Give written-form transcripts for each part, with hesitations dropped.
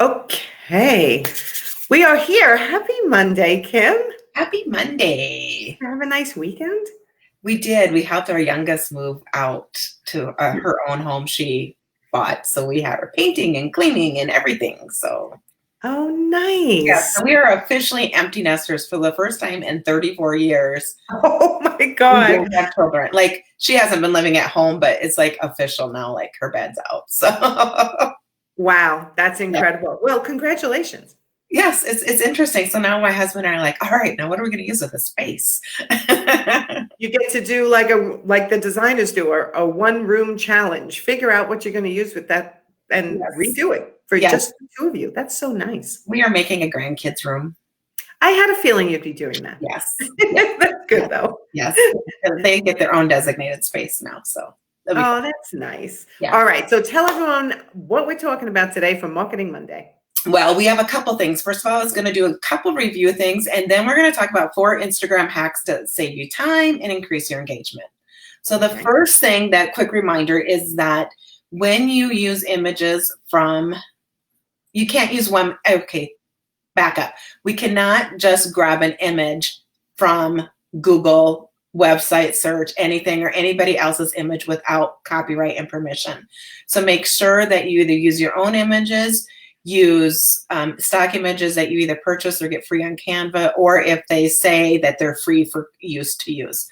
Okay, we are here. Happy Monday, Kim. Happy Monday. Have a nice weekend. We did. We helped our youngest move out to her own home she bought. So we had her painting and cleaning and everything. So, Oh, yeah, nice. so we are officially empty nesters for the first time in 34 years. Oh my We God. don't have children. Like, she hasn't been living at home, but it's like official now, like her bed's out. So, Wow, that's incredible. Well, congratulations. yes, it's interesting. So now my husband and I are like, all right, now what are we going to use with this space? You get to do like the designers do, a one-room challenge. Figure out what you're going to use with that and Yes. redo it for Yes. just the two of you. That's so nice. We are making a grandkids room. I had a feeling you'd be doing that. Yes. That's good, though. Yes. They get their own designated space now. So that'll be Oh, fun. that's nice. Yeah. All right, so tell everyone what we're talking about today for Marketing Monday. Well, we have a couple things. First of all, I was going to do a couple review things, and then we're going to talk about 4 Instagram hacks to save you time and increase your engagement. So the first thing, that quick reminder, is that when you use images from, you can't use one, okay, back up. We cannot just grab an image from Google, website search, anything, or anybody else's image without copyright and permission. So make sure that you either use your own images, use stock images that you either purchase or get free on Canva, or if they say that they're free for use to use.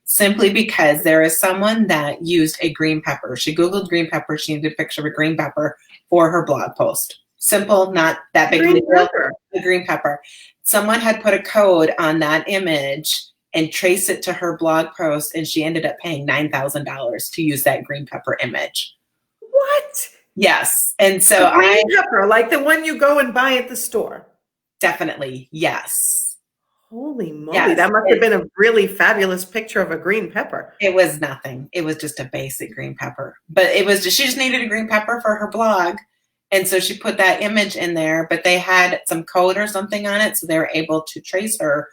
Simply because there is someone that used a green pepper. She Googled green pepper. She needed a picture of a green pepper for her blog post. Simple, not that big of a deal. A green pepper. Someone had put a code on that image and traced it to her blog post, and she ended up paying $9,000 to use that green pepper image. What? Yes. And so green pepper, like the one you go and buy at the store. Definitely, yes. Holy moly, yes. That must have been a really fabulous picture of a green pepper. It was nothing. It was just a basic green pepper. But it was just, she just needed a green pepper for her blog. And so she put that image in there, but they had some code or something on it. So they were able to trace her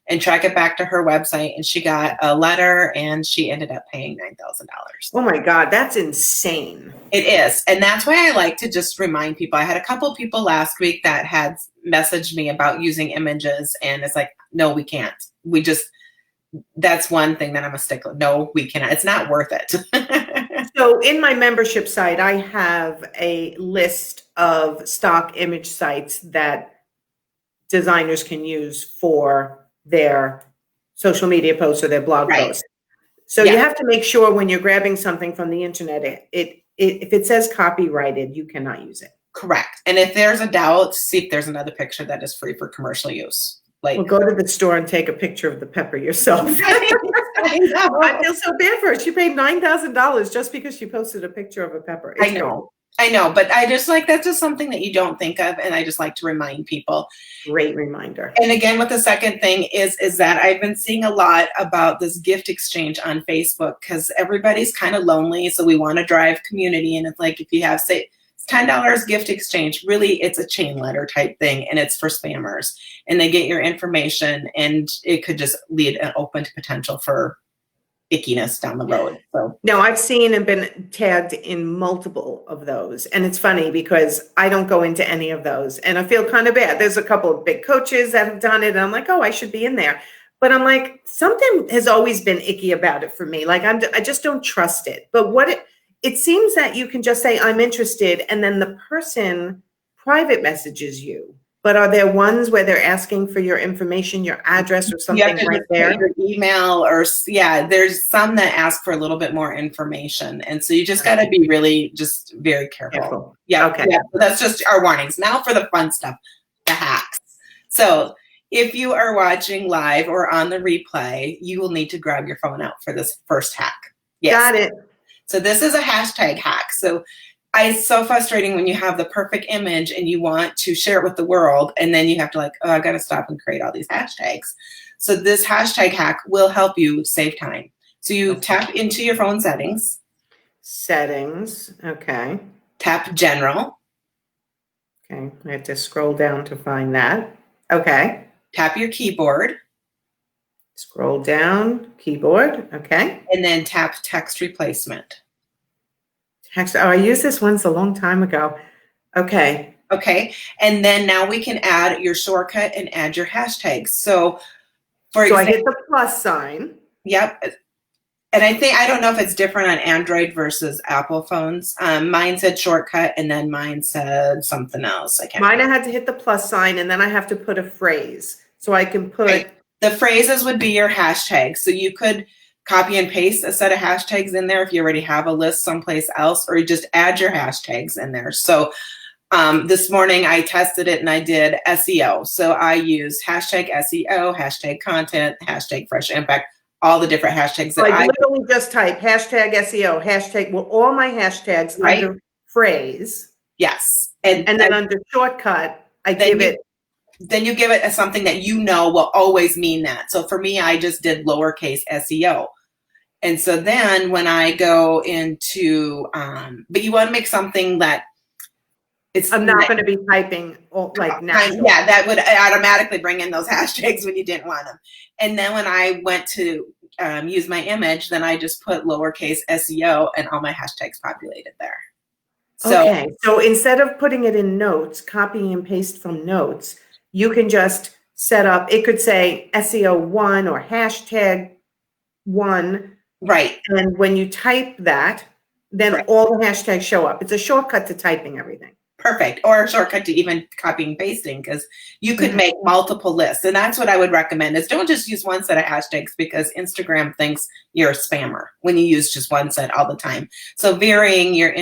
and track it back to her website. And she got a letter, and she ended up paying $9,000. Oh my God, that's insane. It is. And that's why I like to just remind people. I had a couple people last week that had messaged me about using images, and it's like, no, we can't. We just, that's one thing that I'm a stickler. No, we cannot. It's not worth it. So in my membership site, I have a list of stock image sites that designers can use for their social media posts or their blog posts. So you have to make sure when you're grabbing something from the internet, if it says copyrighted, you cannot use it. Correct. And if there's a doubt, see if there's another picture that is free for commercial use. Like, well, go to the store and take a picture of the pepper yourself. I feel so bad for her. She paid $9,000 just because she posted a picture of a pepper. I know, but I just like, that's just something that you don't think of, and I just like to remind people. Great reminder. And again, with the second thing is that I've been seeing a lot about this gift exchange on Facebook, because everybody's kind of lonely, so we want to drive community. And it's like, if you have, say, $10 gift exchange, really it's a chain letter type thing, and it's for spammers, and they get your information, and it could just lead an open to potential for ickiness down the road. So no, I've seen and been tagged in multiple of those. And it's funny because I don't go into any of those, and I feel kind of bad. There's a couple of big coaches that have done it, and I'm like, oh, I should be in there. But I'm like, something has always been icky about it for me. Like I just don't trust it. But it seems that you can just say, I'm interested, and then the person private messages you. But are there ones where they're asking for your information, your address, or something right there? Your email, or there's some that ask for a little bit more information, and so you just got to be really just very careful. Yeah, okay. Yeah, so that's just our warnings. Now for the fun stuff, the hacks. So if you are watching live or on the replay, you will need to grab your phone out for this first hack. Yes. Got it. So this is a hashtag hack. So it's so frustrating when you have the perfect image and you want to share it with the world, and then you have to I got to stop and create all these hashtags. So this hashtag hack will help you save time. So you tap into your phone settings. Settings, okay. Tap general. Okay, I have to scroll down to find that. Okay. Tap your keyboard. Scroll down, keyboard, okay. And then tap text replacement. Text, I used this once a long time ago. Okay, Okay. And then now we can add your shortcut and add your hashtags. So for So I example, hit the plus sign. yep. And I don't know if it's different on Android versus Apple phones. Mine said shortcut, and then mine said something else. I can't Mine, I remember. had to hit the plus sign, and then I have to put a phrase. So I can put. Right. The phrases would be your hashtags. So you could copy and paste a set of hashtags in there if you already have a list someplace else, or you just add your hashtags in there. So this morning I tested it and I did SEO. So I used hashtag SEO, hashtag content, hashtag fresh impact, all the different hashtags that I literally just type hashtag SEO, hashtag, well, all my hashtags right? under phrase. Yes. And then under shortcut, I give it. Then you give it as something that you know will always mean that. So for me, I just did lowercase SEO. And so then when I go into, but you want to make something that it's I'm not going to be typing like natural. Yeah, that would automatically bring in those hashtags when you didn't want them. And then when I went to use my image, then I just put lowercase SEO and all my hashtags populated there. So, okay. So instead of putting it in notes, copying and paste from notes, you can just set up, it could say SEO1 or hashtag 1. right. And when you type that, then Right. all the hashtags show up. It's a shortcut to typing everything. Perfect. Or a shortcut to even copying and pasting, because you could make multiple lists. And that's what I would recommend is don't just use one set of hashtags, because Instagram thinks you're a spammer when you use just one set all the time. So varying your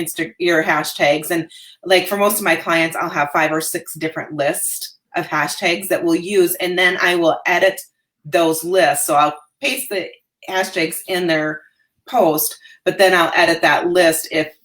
hashtags, and like for most of my clients, I'll have 5 or 6 different lists of hashtags that we'll use, and then I will edit those lists. So I'll paste the hashtags in their post, but then I'll edit that list if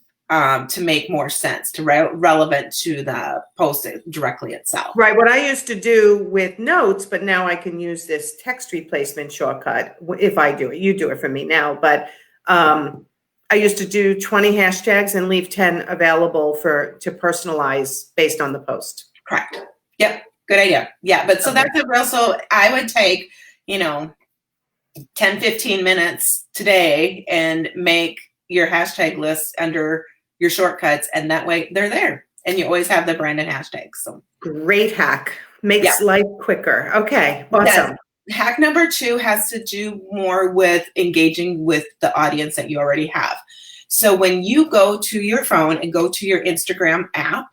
to make more sense, to relevant to the post directly itself. Right. What I used to do with notes, but now I can use this text replacement shortcut if I do it. You do it for me now, but I used to do 20 hashtags and leave 10 available to personalize based on the post. Correct. Yep. Good idea. Yeah. But so that's a real, so I would take, 10, 15 minutes today and make your hashtag list under your shortcuts, and that way they're there and you always have the branded hashtags. So great hack. Makes life quicker. Okay. Awesome. Hack number 2 has to do more with engaging with the audience that you already have. So when you go to your phone and go to your Instagram app,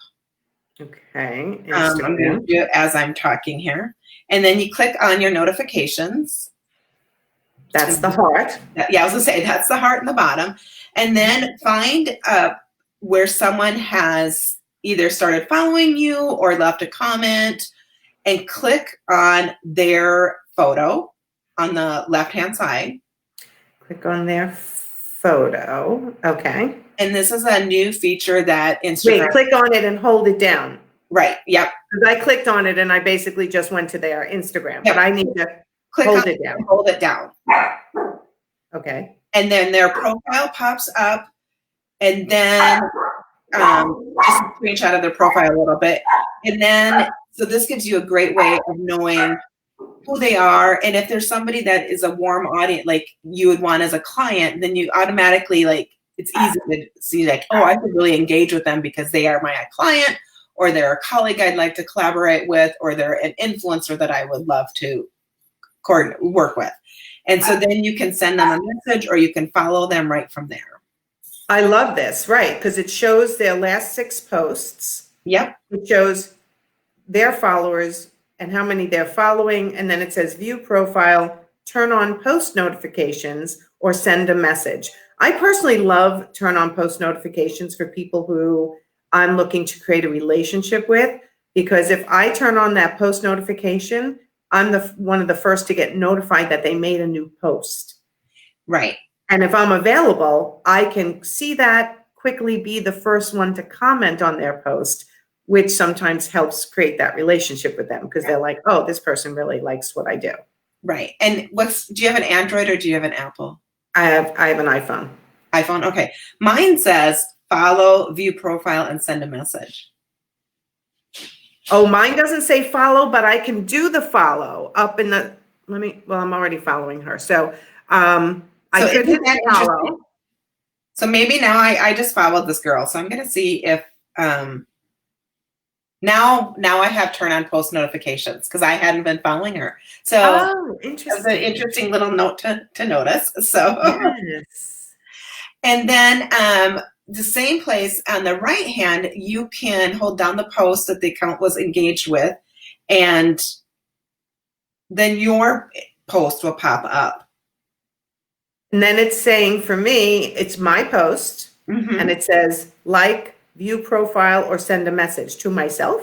okay, I'm going to do it as I'm talking here, and then you click on your notifications. That's the heart. Yeah, I was going to say that's the heart in the bottom. And then find where someone has either started following you or left a comment, and click on their photo on the left-hand side. Click on their photo. Okay. And this is a new feature that Instagram... Wait, click on it and hold it down. Right, yep. Because I clicked on it and I basically just went to their Instagram, but I need to hold it down. Hold it down. Okay. And then their profile pops up, and then just a screenshot of their profile a little bit. And then, so this gives you a great way of knowing who they are. And if there's somebody that is a warm audience, like you would want as a client, then you automatically, like, it's easy to see like, oh, I could really engage with them because they are my client, or they're a colleague I'd like to collaborate with, or they're an influencer that I would love to work with. And so then you can send them a message, or you can follow them right from there. I love this, right? Because it shows their last 6 posts. Yep. It shows their followers and how many they're following. And then it says view profile, turn on post notifications, or send a message. I personally love turn on post notifications for people who I'm looking to create a relationship with, because if I turn on that post notification, I'm one of the first to get notified that they made a new post. Right. And if I'm available, I can see that, quickly be the first one to comment on their post, which sometimes helps create that relationship with them, because they're like, oh, this person really likes what I do. Right. And do you have an Android or do you have an Apple? I have an iPhone. iPhone. Okay. Mine says follow, view profile, and send a message. Oh, mine doesn't say follow, but I can do the follow up in the, I'm already following her. So, I could hit follow. So maybe now I just followed this girl. So I'm going to see if, Now I have turn on post notifications because I hadn't been following her. So Oh, that's an interesting. interesting little note to notice. So, Yes. and then the same place on the right hand, you can hold down the post that the account was engaged with, and then your post will pop up. And then it's saying for me, it's my post, Mm-hmm. and it says like, view profile, or send a message to myself.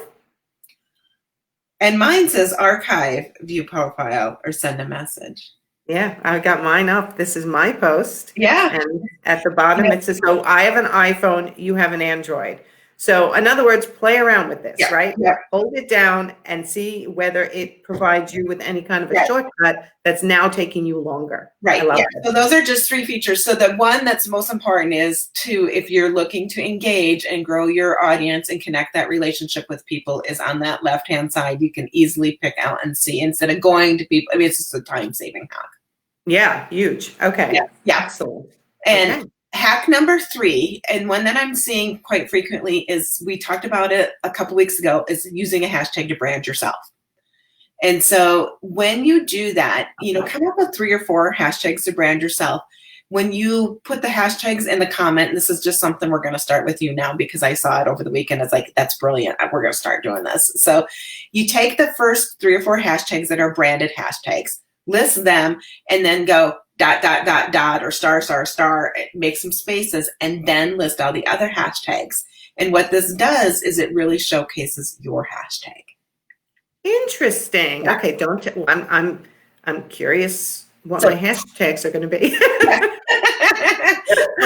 And mine says archive, view profile, or send a message. Yeah, I got mine up. This is my post. Yeah. And at the bottom, it says, so I have an iPhone, you have an Android. So in other words, play around with this, Yeah, right? yeah. Hold it down and see whether it provides you with any kind of a Yeah. shortcut that's now taking you longer. Right. I love Yeah. it. So those are just 3 features. So the one that's most important is to, if you're looking to engage and grow your audience and connect that relationship with people, is on that left-hand side. You can easily pick out and see instead of going to people. I mean, it's just a time-saving hack. Yeah, huge. Okay. Yeah. Yeah. Excellent. And okay. hack number 3, and one that I'm seeing quite frequently, is, we talked about it a couple weeks ago, is using a hashtag to brand yourself. And so when you do that, come up with 3 or 4 hashtags to brand yourself. When you put the hashtags in the comment, and this is just something we're going to start with you now because I saw it over the weekend. It's like, that's brilliant. We're going to start doing this. So you take the first 3 or 4 hashtags that are branded hashtags, list them, and then go ... or star, make some spaces, and then list all the other hashtags. And what this does is it really showcases your hashtag. Interesting. Yeah. Okay, I'm curious what my hashtags are going to be.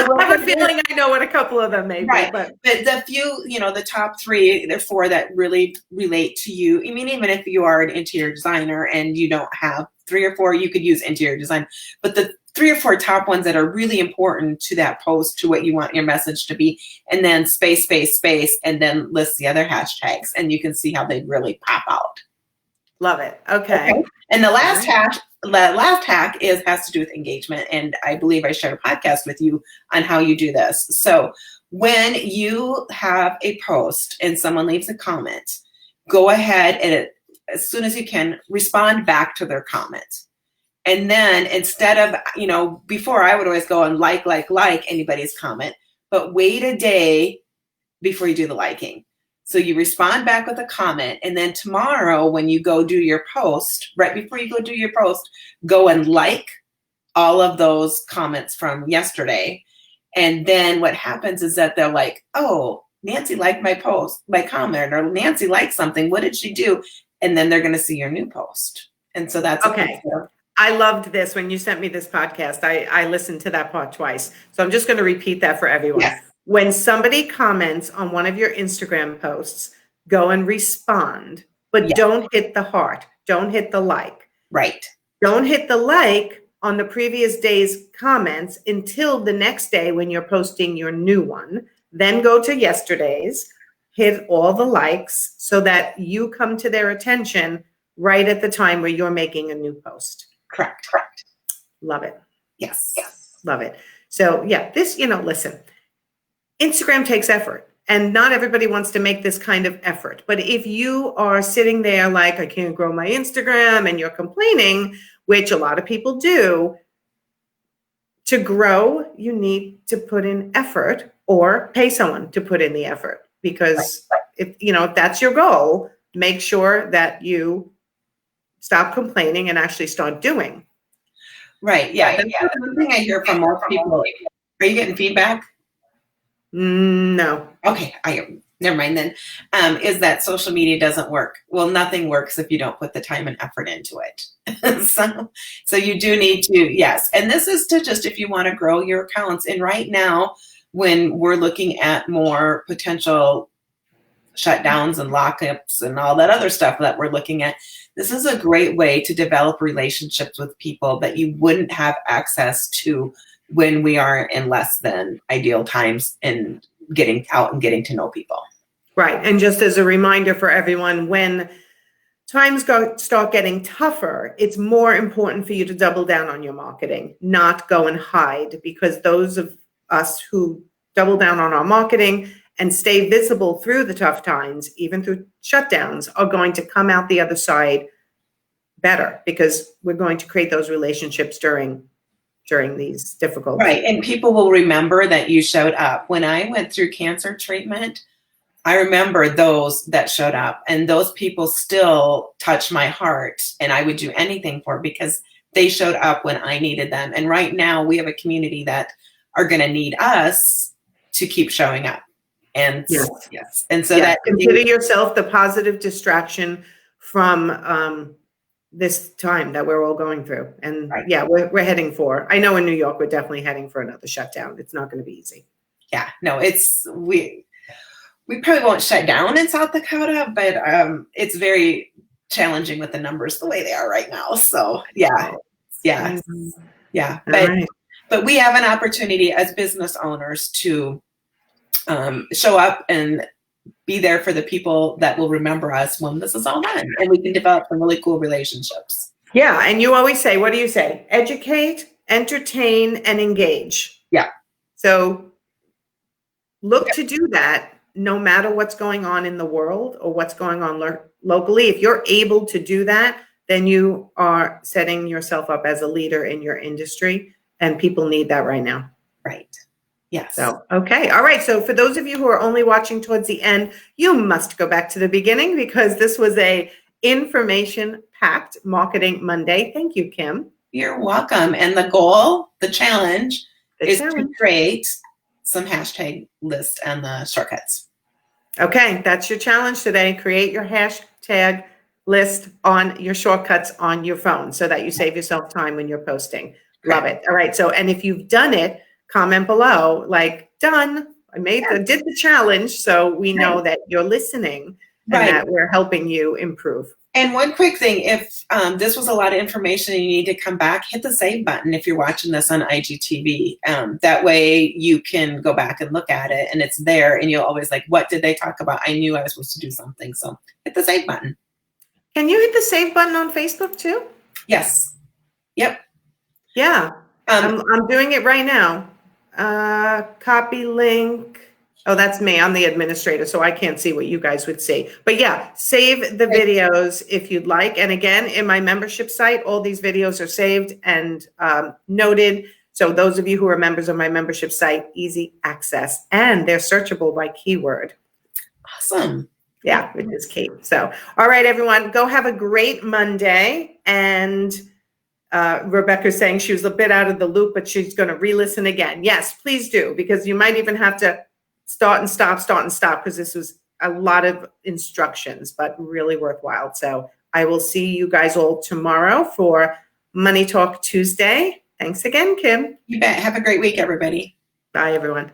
I have a feeling I know what a couple of them may Right. be, but the few, the top 3, there are 4 that really relate to you. I mean, even if you are an interior designer and you don't have 3 or 4, you could use interior design. But the 3 or 4 top ones that are really important to that post, to what you want your message to be, and then space, and then list the other hashtags, and you can see how they really pop out. love it. Okay. And the last hack has to do with engagement, and I believe I shared a podcast with you on how you do this. So when you have a post and someone leaves a comment, go ahead and, as soon as you can, respond back to their comment. And then, instead of, before, I would always go and like anybody's comment, but wait a day before you do the liking. So you respond back with a comment, and then tomorrow when you go do your post, right before you go do your post, go and like all of those comments from yesterday. And then what happens is that they're like, oh, Nancy liked my post, my comment, or Nancy liked something. What did she do? And then they're going to see your new post. And so that's okay. I loved this when you sent me this podcast. I listened to that part twice. So I'm just going to repeat that for everyone. Yes. When somebody comments on one of your Instagram posts, go and respond, but don't hit the heart. Don't hit the like. Right. Don't hit the like on the previous day's comments until the next day when you're posting your new one. Then go to yesterday's, hit all the likes so that you come to their attention right at the time where you're making a new post. Correct. Love it. Yes. Love it. So yeah, this, listen, Instagram takes effort, and not everybody wants to make this kind of effort. But if you are sitting there like, I can't grow my Instagram, and you're complaining, which a lot of people do, to grow, you need to put in effort or pay someone to put in the effort. Because if that's your goal, make sure that you stop complaining and actually start doing. Right. Yeah. That's one thing I hear from most people. Are you getting feedback? No. Okay. Never mind then. Is that social media doesn't work. Well, nothing works if you don't put the time and effort into it. so you do need to, yes. And this is to just, if you want to grow your accounts. And right now, when we're looking at more potential shutdowns and lockups and all that other stuff that we're looking at, this is a great way to develop relationships with people that you wouldn't have access to when we are in less than ideal times and getting out and getting to know people. Right. And just as a reminder for everyone, when times start getting tougher, it's more important for you to double down on your marketing, not go and hide, because those of us who double down on our marketing and stay visible through the tough times, even through shutdowns, are going to come out the other side better, because we're going to create those relationships during these difficult. Right. And people will remember that you showed up. When I went through cancer treatment, I remember those that showed up, and those people still touch my heart, and I would do anything for, because they showed up when I needed them. And right now we have a community that are going to need us to keep showing up. And yes. And so that consider yourself the positive distraction from this time that we're all going through. And we're heading for, I know in New York, we're definitely heading for another shutdown. It's not going to be easy. Yeah, no, we probably won't shut down in South Dakota, but it's very challenging with the numbers the way they are right now. So yeah. But we have an opportunity as business owners to show up and be there for the people that will remember us when this is all done, and we can develop some really cool relationships. Yeah, and you always say, what do you say? Educate, entertain, and engage. Yeah. So look to do that no matter what's going on in the world or what's going on locally. If you're able to do that, then you are setting yourself up as a leader in your industry, and people need that right now. Right. Yes. So, okay. All right. So for those of you who are only watching towards the end, you must go back to the beginning, because this was a information-packed Marketing Monday. Thank you, Kim. You're welcome. And the goal, the challenge, is to create some hashtag list and the shortcuts. Okay. That's your challenge today. Create your hashtag list on your shortcuts on your phone so that you save yourself time when you're posting. Love it. All right. So, and if you've done it, comment below, like, done. I did the challenge, so we know that you're listening and that we're helping you improve. And one quick thing, if this was a lot of information and you need to come back, hit the save button if you're watching this on IGTV. That way you can go back and look at it, and it's there, and you'll always like, what did they talk about? I knew I was supposed to do something. So hit the save button. Can you hit the save button on Facebook too? Yes. Yep. Yeah. I'm doing it right now. Copy link. Oh, that's me. I'm the administrator, so I can't see what you guys would see. But yeah, save the videos if you'd like. And again, in my membership site, all these videos are saved and noted. So those of you who are members of my membership site, easy access. And they're searchable by keyword. Awesome. Yeah, which is key. So, all right, everyone, go have a great Monday. And Rebecca's saying she was a bit out of the loop, but she's going to re-listen again. Yes, please do, because you might even have to start and stop, because this was a lot of instructions, but really worthwhile. So I will see you guys all tomorrow for Money Talk Tuesday. Thanks again, Kim. You bet. Have a great week, everybody. Bye, everyone.